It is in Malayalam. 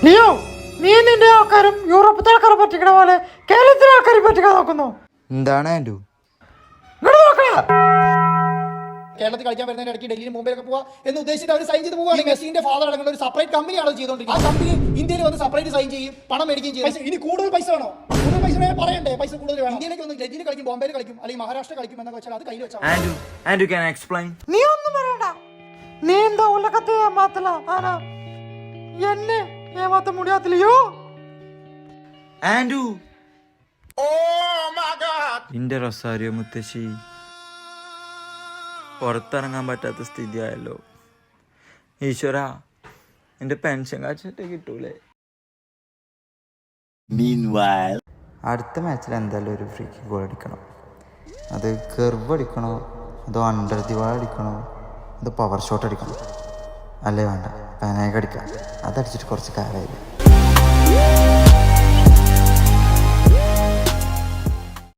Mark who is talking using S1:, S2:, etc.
S1: ലിയോ, നീ നിന്റെ ആൾക്കാരും യൂറോപ്പത്തെ ആൾക്കാരെ പറ്റിക്കണ പോലെ കേരളത്തിലെ ആൾക്കാരെ പറ്റിക്കാൻ നോക്കുന്നു.
S2: എന്താണ് ആൻഡു?
S3: കേരളത്തിൽ കളിക്കാൻ വരുന്നതിന് ഇടയ്ക്ക് ഡൽഹിയിൽ മുംബൈയിലൊക്കെ പോവാ എന്ന് ഉദ്ദേശിച്ചിട്ട് അവർ സൈൻ ചെയ്ത് പോവുകയാണ്. മെസ്സിന്റെ ഫാദർ അടങ്ങുന്ന ഒരു സെപ്പറേറ്റ് കമ്പനിയാണ് ചെയ്തുകൊണ്ടിരിക്കുന്നത്. ആ കമ്പനി ഇന്ത്യയിൽ വന്ന് സെപ്പറേറ്റ് സൈൻ ചെയ്യും, പണം മേടിക്കുകയും ചെയ്യും. ഇനി കൂടുതൽ പൈസ വേണോ? കൂടുതൽ പൈസ പറയണ്ടേ? പൈസ കൂടുതൽ വേണം. ഇന്ത്യയിലേക്ക് വന്ന് ഡൽഹിയിൽ കളിക്കും, ബോംബെയിൽ കളിക്കും, അല്ലെങ്കിൽ മഹാരാഷ്ട്ര കളിക്കും എന്നൊക്കെ വെച്ചാൽ അത് കയ്യിൽ വെച്ചാൽ
S2: ആൻഡു can I explain?
S1: നീ ഒന്നും പറയണ്ട. നീ എന്താ ഉലകത്തെ ഏമാത്തല ആനാ എന്നെ ഏമാത്ത മുടിയാത്ത ലിയോ.
S2: ആൻഡു, എന്റെ റൊസാരിയോ മുത്തശ്ശി പുറത്തിറങ്ങാൻ പറ്റാത്ത സ്ഥിതിയായല്ലോ. ഈശ്വര, എന്റെ പെൻഷൻ കാശിട്ട് കിട്ടൂലേ? അടുത്ത മാച്ചിൽ എന്തായാലും ഒരു ഫ്രീ കിക്ക് ഗോൾ അടിക്കണം. അത് കർവ് അടിക്കണോ, അതോ അണ്ടർ ദി വാൾ അടിക്കണോ, അതോ പവർ ഷോട്ട് അടിക്കണോ? അല്ലേ വേണ്ട, പെനായിക്ക് അടിക്കാം. അതടിച്ചിട്ട് കുറച്ച് കാലമായില്ലേ.